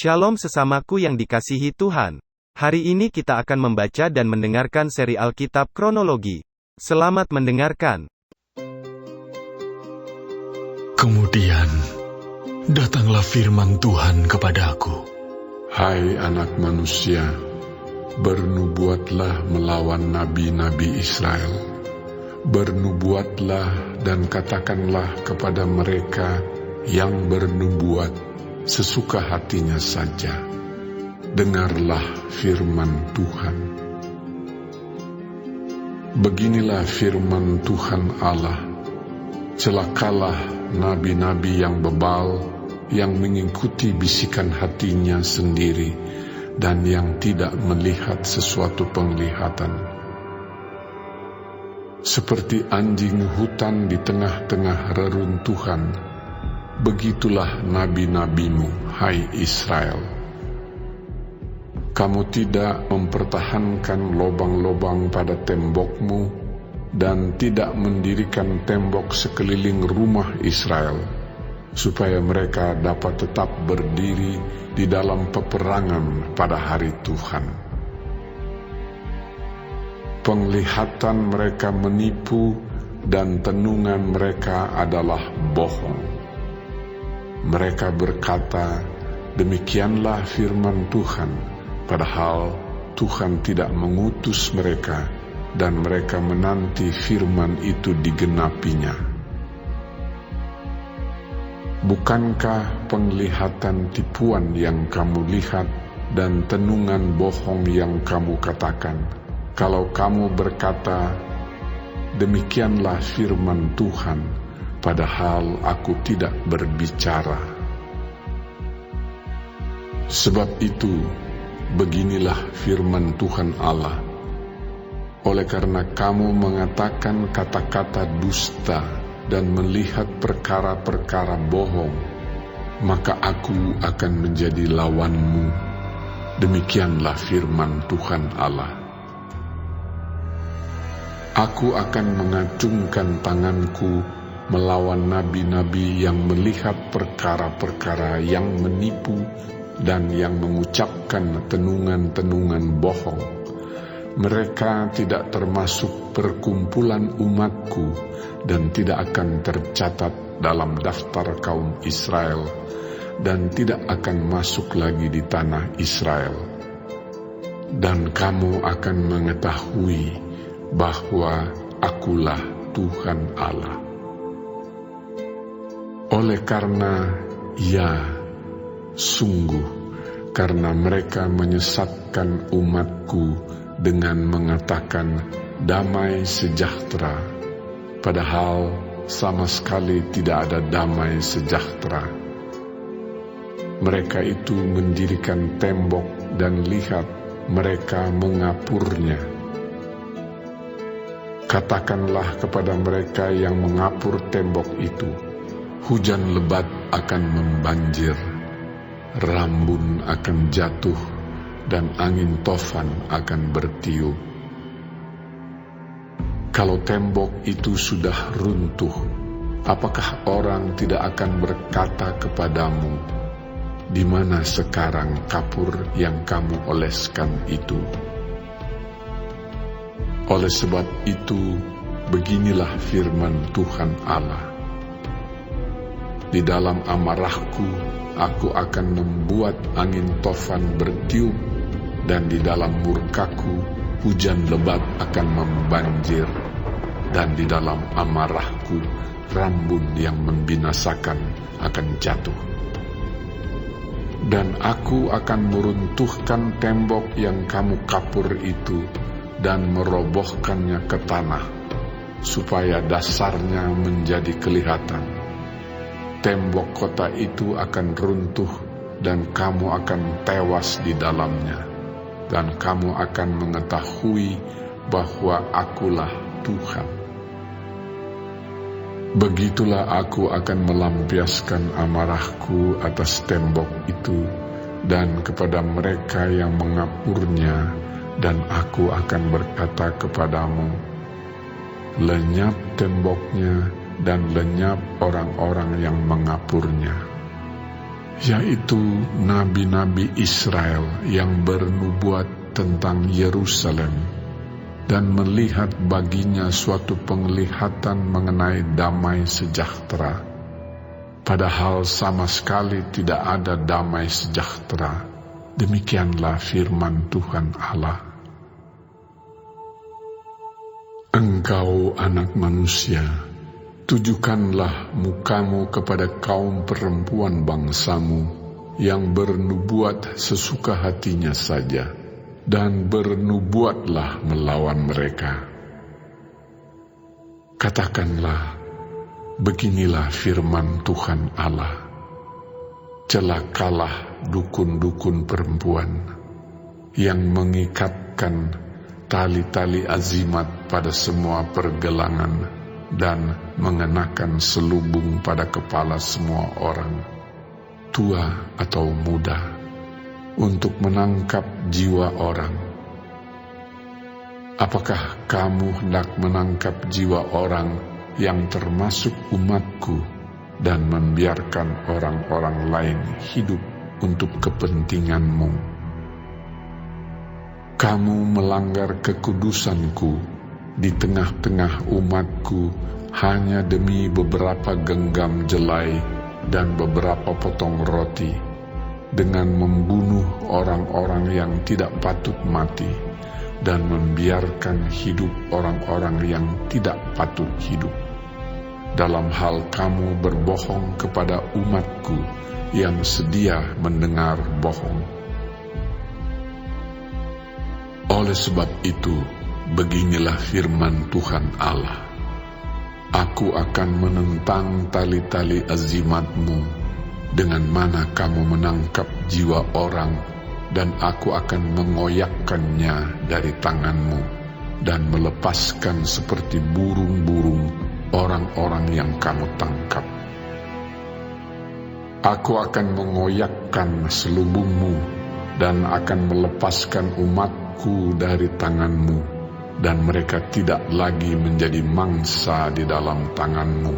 Shalom sesamaku yang dikasihi Tuhan. Hari ini kita akan membaca dan mendengarkan seri Alkitab Kronologi. Selamat mendengarkan. Kemudian, datanglah firman Tuhan kepadaku. Hai anak manusia, bernubuatlah melawan nabi-nabi Israel. Bernubuatlah dan katakanlah kepada mereka yang bernubuat sesuka hatinya saja. Dengarlah firman Tuhan. Beginilah firman Tuhan Allah. Celakalah nabi-nabi yang bebal, yang mengikuti bisikan hatinya sendiri, dan yang tidak melihat sesuatu penglihatan. Seperti anjing hutan di tengah-tengah reruntuhan, begitulah nabi-nabimu, hai Israel. Kamu tidak mempertahankan lobang-lobang pada tembokmu, dan tidak mendirikan tembok sekeliling rumah Israel, supaya mereka dapat tetap berdiri di dalam peperangan pada hari Tuhan. Penglihatan mereka menipu, dan tenungan mereka adalah bohong. Mereka berkata, demikianlah firman Tuhan, padahal Tuhan tidak mengutus mereka, dan mereka menanti firman itu digenapinya. Bukankah penglihatan tipuan yang kamu lihat, dan tenungan bohong yang kamu katakan? Kalau kamu berkata, demikianlah firman Tuhan, padahal aku tidak berbicara. Sebab itu, beginilah firman Tuhan Allah. Oleh karena kamu mengatakan kata-kata dusta dan melihat perkara-perkara bohong, maka aku akan menjadi lawanmu. Demikianlah firman Tuhan Allah. Aku akan mengacungkan tanganku melawan nabi-nabi yang melihat perkara-perkara yang menipu dan yang mengucapkan tenungan-tenungan bohong. Mereka tidak termasuk perkumpulan umatku dan tidak akan tercatat dalam daftar kaum Israel dan tidak akan masuk lagi di tanah Israel. Dan kamu akan mengetahui bahwa akulah Tuhan Allah. Oleh karena, ya, sungguh, karena mereka menyesatkan umatku dengan mengatakan damai sejahtera, padahal sama sekali tidak ada damai sejahtera. Mereka itu mendirikan tembok dan lihat mereka mengapurnya. Katakanlah kepada mereka yang mengapur tembok itu, hujan lebat akan membanjir, rambun akan jatuh, dan angin tofan akan bertiup. Kalau tembok itu sudah runtuh, apakah orang tidak akan berkata kepadamu, di mana sekarang kapur yang kamu oleskan itu? Oleh sebab itu, beginilah firman Tuhan Allah. Di dalam amarahku, aku akan membuat angin tofan bertiup, dan di dalam murkaku, hujan lebat akan membanjir, dan di dalam amarahku, rambun yang membinasakan akan jatuh. Dan aku akan meruntuhkan tembok yang kamu kapur itu, dan merobohkannya ke tanah, supaya dasarnya menjadi kelihatan. Tembok kota itu akan runtuh, dan kamu akan tewas di dalamnya, dan kamu akan mengetahui bahwa akulah Tuhan. Begitulah aku akan melampiaskan amarahku atas tembok itu, dan kepada mereka yang mengapurnya, dan aku akan berkata kepadamu, lenyap temboknya dan lenyap orang-orang yang mengapurnya. yaitu nabi-nabi Israel yang bernubuat tentang Yerusalem dan melihat baginya suatu penglihatan mengenai damai sejahtera, padahal sama sekali tidak ada damai sejahtera. Demikianlah firman Tuhan Allah. Engkau anak manusia, tujukanlah mukamu kepada kaum perempuan bangsamu yang bernubuat sesuka hatinya saja, dan bernubuatlah melawan mereka. Katakanlah, beginilah firman Tuhan Allah. Celakalah dukun-dukun perempuan yang mengikatkan tali-tali azimat pada semua pergelangan dan mengenakan selubung pada kepala semua orang, tua atau muda, untuk menangkap jiwa orang. Apakah kamu hendak menangkap jiwa orang yang termasuk umatku dan membiarkan orang-orang lain hidup untuk kepentinganmu? Kamu melanggar kekudusanku di tengah-tengah umatku hanya demi beberapa genggam jelai dan beberapa potong roti, dengan membunuh orang-orang yang tidak patut mati dan membiarkan hidup orang-orang yang tidak patut hidup. Dalam hal kamu berbohong kepada umatku yang sedia mendengar bohong. Oleh sebab itu, beginilah firman Tuhan Allah. Aku akan menentang tali-tali azimatmu, dengan mana kamu menangkap jiwa orang, dan aku akan mengoyakkannya dari tanganmu, dan melepaskan seperti burung-burung orang-orang yang kamu tangkap. Aku akan mengoyakkan selubungmu dan akan melepaskan umatku dari tanganmu, dan mereka tidak lagi menjadi mangsa di dalam tanganmu,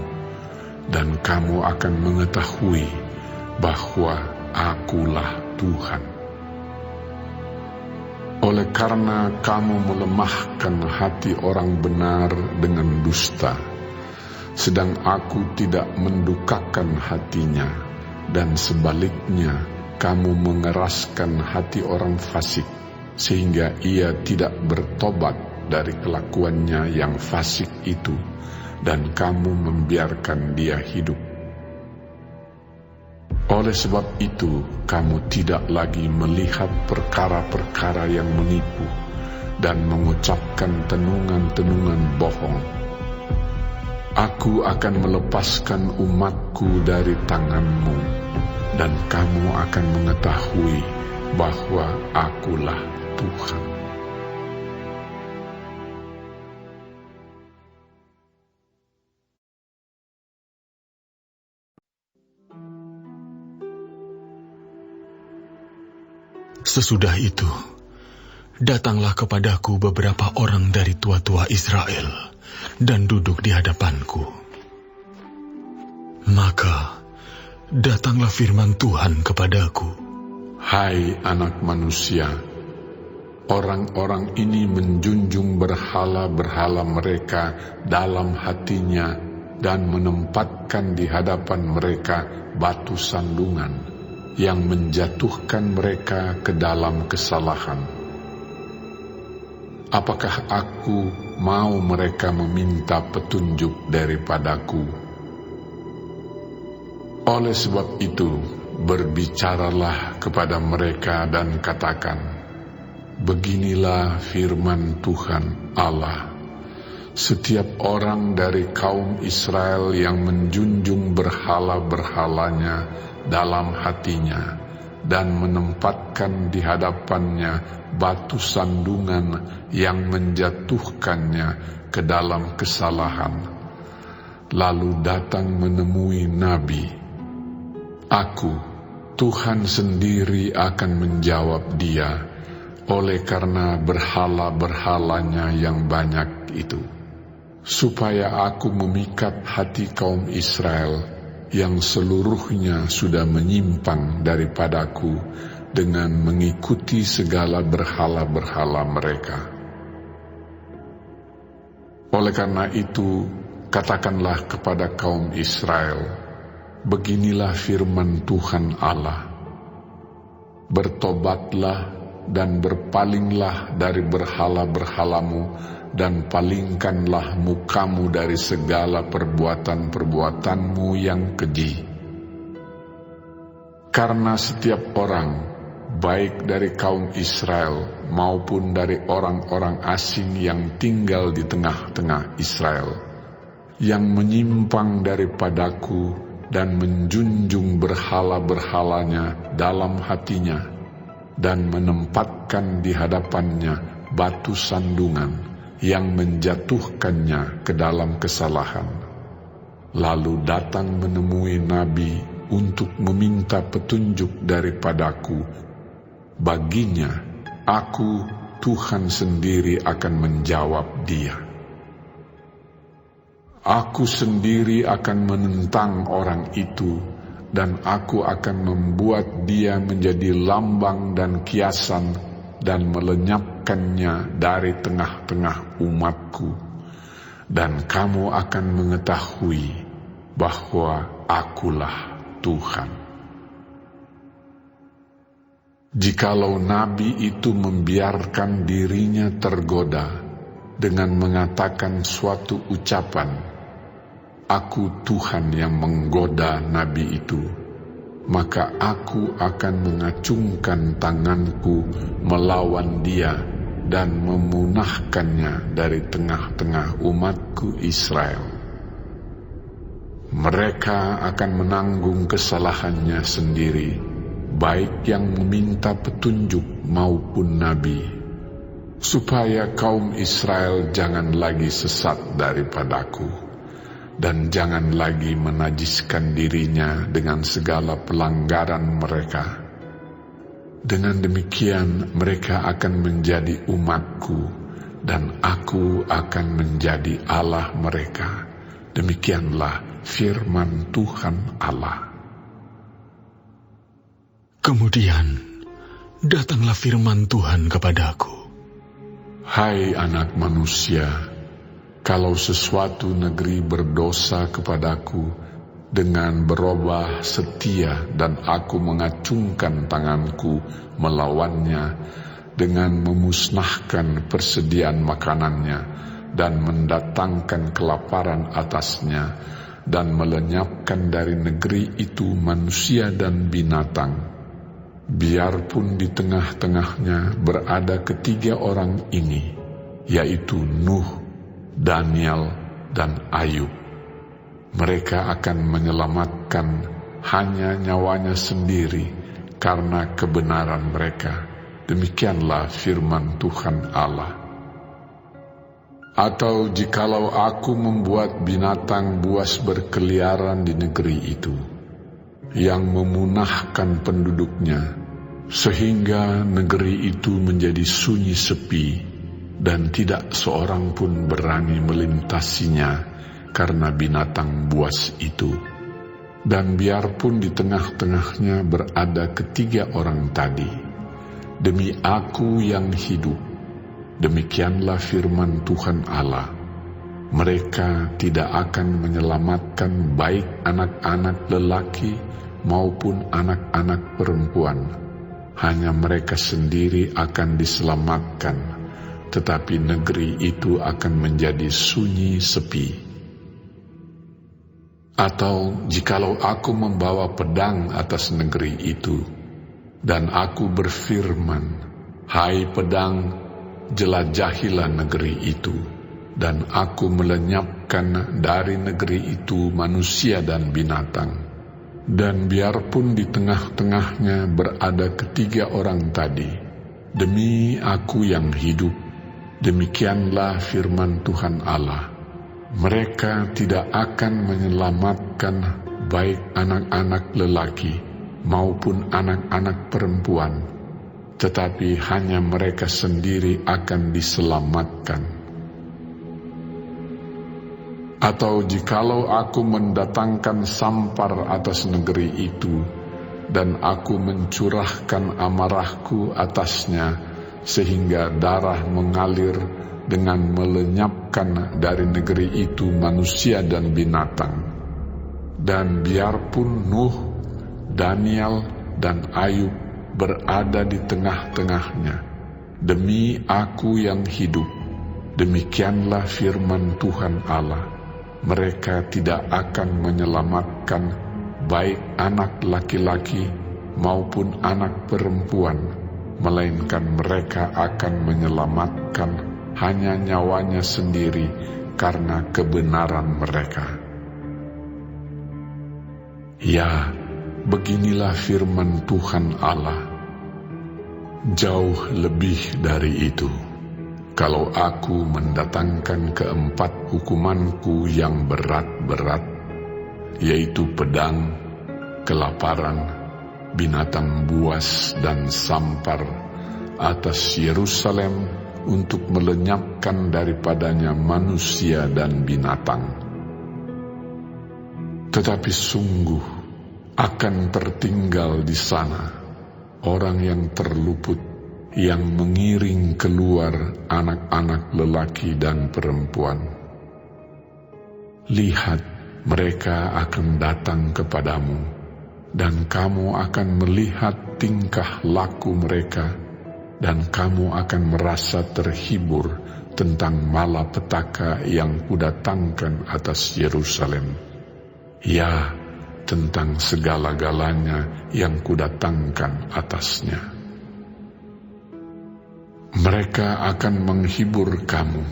dan kamu akan mengetahui bahwa Akulah Tuhan. Oleh karena kamu melemahkan hati orang benar dengan dusta, sedang Aku tidak mendukakan hatinya, dan sebaliknya kamu mengeraskan hati orang fasik, sehingga ia tidak bertobat dari kelakuannya yang fasik itu, dan kamu membiarkan dia hidup. Oleh sebab itu, kamu tidak lagi melihat perkara-perkara yang menipu dan mengucapkan tenungan-tenungan bohong. Aku akan melepaskan umatku dari tanganmu, dan kamu akan mengetahui bahwa Akulah Tuhan. Sesudah itu, datanglah kepadaku beberapa orang dari tua-tua Israel dan duduk di hadapanku. Maka datanglah firman Tuhan kepadaku. Hai anak manusia, orang-orang ini menjunjung berhala-berhala mereka dalam hatinya dan menempatkan di hadapan mereka batu sandungan yang menjatuhkan mereka ke dalam kesalahan. Apakah Aku mau mereka meminta petunjuk daripadaku? Oleh sebab itu, berbicaralah kepada mereka dan katakan, beginilah firman Tuhan Allah. Setiap orang dari kaum Israel yang menjunjung berhala-berhalanya dalam hatinya dan menempatkan di hadapannya batu sandungan yang menjatuhkannya ke dalam kesalahan, lalu datang menemui nabi, Aku, Tuhan sendiri akan menjawab dia oleh karena berhala-berhalanya yang banyak itu, supaya Aku memikat hati kaum Israel yang seluruhnya sudah menyimpang daripadaku dengan mengikuti segala berhala-berhala mereka. Oleh karena itu, katakanlah kepada kaum Israel, beginilah firman Tuhan Allah, bertobatlah dan berpalinglah dari berhala-berhalamu, dan palingkanlah mukamu dari segala perbuatan-perbuatanmu yang keji. Karena setiap orang, baik dari kaum Israel maupun dari orang-orang asing yang tinggal di tengah-tengah Israel, yang menyimpang daripadaku dan menjunjung berhala-berhalanya dalam hatinya, dan menempatkan di hadapannya batu sandungan yang menjatuhkannya ke dalam kesalahan, lalu datang menemui nabi untuk meminta petunjuk daripadaku, baginya aku, Tuhan sendiri, akan menjawab dia. Aku sendiri akan menentang orang itu, dan aku akan membuat dia menjadi lambang dan kiasan, dan melenyapkannya dari tengah-tengah umatku. Dan kamu akan mengetahui bahwa akulah Tuhan. Jikalau nabi itu membiarkan dirinya tergoda dengan mengatakan suatu ucapan, "Aku Tuhan yang menggoda nabi itu," maka aku akan mengacungkan tanganku melawan dia dan memunahkannya dari tengah-tengah umatku Israel. Mereka akan menanggung kesalahannya sendiri, baik yang meminta petunjuk maupun nabi, supaya kaum Israel jangan lagi sesat daripadaku, dan jangan lagi menajiskan dirinya dengan segala pelanggaran mereka. Dengan demikian mereka akan menjadi umatku, dan aku akan menjadi Allah mereka. Demikianlah firman Tuhan Allah. Kemudian datanglah firman Tuhan kepadaku. Hai anak manusia, kalau sesuatu negeri berdosa kepadaku dengan berubah setia, dan aku mengacungkan tanganku melawannya dengan memusnahkan persediaan makanannya dan mendatangkan kelaparan atasnya, dan melenyapkan dari negeri itu manusia dan binatang, biarpun di tengah-tengahnya berada ketiga orang ini, yaitu Nuh, Daniel, dan Ayub. Mereka akan menyelamatkan hanya nyawanya sendiri karena kebenaran mereka. Demikianlah firman Tuhan Allah. Atau jikalau aku membuat binatang buas berkeliaran di negeri itu, yang memunahkan penduduknya, sehingga negeri itu menjadi sunyi sepi, dan tidak seorang pun berani melintasinya karena binatang buas itu. Dan biarpun di tengah-tengahnya berada ketiga orang tadi, demi aku yang hidup, demikianlah firman Tuhan Allah, mereka tidak akan menyelamatkan baik anak-anak lelaki maupun anak-anak perempuan. Hanya mereka sendiri akan diselamatkan, tetapi negeri itu akan menjadi sunyi sepi. Atau jikalau aku membawa pedang atas negeri itu, dan aku berfirman, "Hai pedang, jelajahilah negeri itu," dan aku melenyapkan dari negeri itu manusia dan binatang, dan biarpun di tengah-tengahnya berada ketiga orang tadi, demi aku yang hidup, demikianlah firman Tuhan Allah, mereka tidak akan menyelamatkan baik anak-anak lelaki maupun anak-anak perempuan, tetapi hanya mereka sendiri akan diselamatkan. Atau jikalau aku mendatangkan sampar atas negeri itu, dan aku mencurahkan amarahku atasnya, sehingga darah mengalir dengan melenyapkan dari negeri itu manusia dan binatang. Dan biarpun Nuh, Daniel, dan Ayub berada di tengah-tengahnya, demi aku yang hidup, demikianlah firman Tuhan Allah, mereka tidak akan menyelamatkan baik anak laki-laki maupun anak perempuan, melainkan mereka akan menyelamatkan hanya nyawanya sendiri karena kebenaran mereka. Ya, beginilah firman Tuhan Allah. Jauh lebih dari itu, kalau aku mendatangkan keempat hukumanku yang berat-berat, yaitu pedang, kelaparan, binatang buas, dan sampar atas Yerusalem untuk melenyapkan daripadanya manusia dan binatang. Tetapi sungguh akan tertinggal di sana orang yang terluput, yang mengiring keluar anak-anak lelaki dan perempuan. Lihat, mereka akan datang kepadamu, dan kamu akan melihat tingkah laku mereka, dan kamu akan merasa terhibur tentang malapetaka yang kudatangkan atas Yerusalem. Ya, tentang segala-galanya yang kudatangkan atasnya. Mereka akan menghibur kamu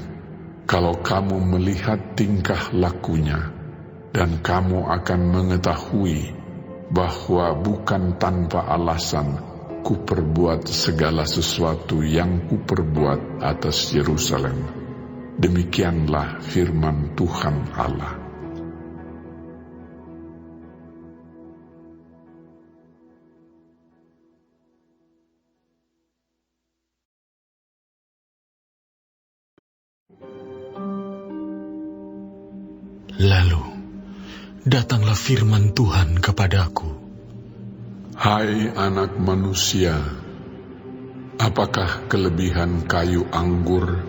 kalau kamu melihat tingkah lakunya, dan kamu akan mengetahui bahwa bukan tanpa alasan kuperbuat segala sesuatu yang kuperbuat atas Yerusalem. Demikianlah firman Tuhan Allah. Lalu, datanglah firman Tuhan kepadaku. Hai anak manusia, apakah kelebihan kayu anggur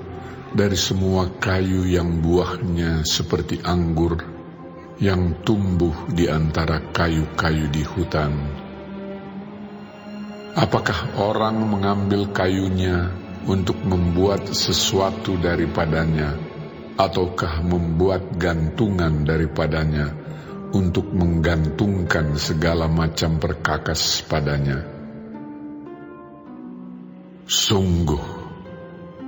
dari semua kayu yang buahnya seperti anggur, yang tumbuh di antara kayu-kayu di hutan? Apakah orang mengambil kayunya untuk membuat sesuatu daripadanya, ataukah membuat gantungan daripadanya untuk menggantungkan segala macam perkakas padanya? Sungguh,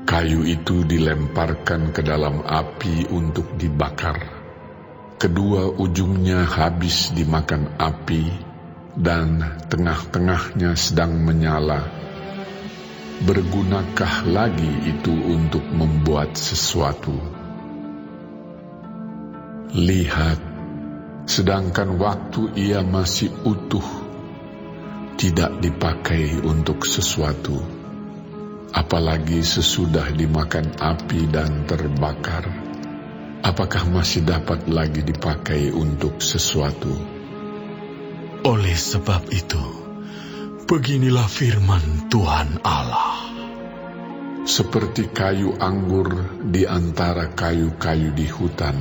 kayu itu dilemparkan ke dalam api untuk dibakar. Kedua ujungnya habis dimakan api, dan tengah-tengahnya sedang menyala. Bergunakah lagi itu untuk membuat sesuatu? Lihat, sedangkan waktu ia masih utuh, tidak dipakai untuk sesuatu, apalagi sesudah dimakan api dan terbakar, apakah masih dapat lagi dipakai untuk sesuatu? Oleh sebab itu, beginilah firman Tuhan Allah. Seperti kayu anggur di antara kayu-kayu di hutan,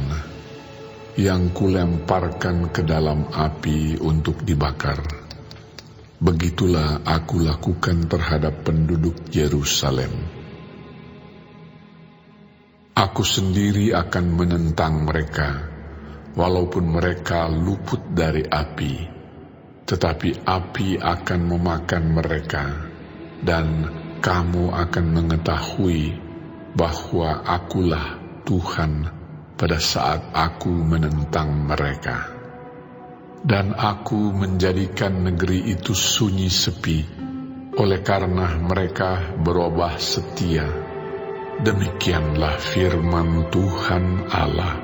yang kulemparkan ke dalam api untuk dibakar, begitulah aku lakukan terhadap penduduk Yerusalem. Aku sendiri akan menentang mereka, walaupun mereka luput dari api, tetapi api akan memakan mereka, dan kamu akan mengetahui bahwa akulah Tuhan pada saat aku menentang mereka. Dan aku menjadikan negeri itu sunyi sepi, oleh karena mereka berubah setia. Demikianlah firman Tuhan Allah.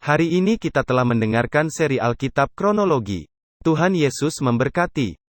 Hari ini kita telah mendengarkan seri Alkitab Kronologi. Tuhan Yesus memberkati.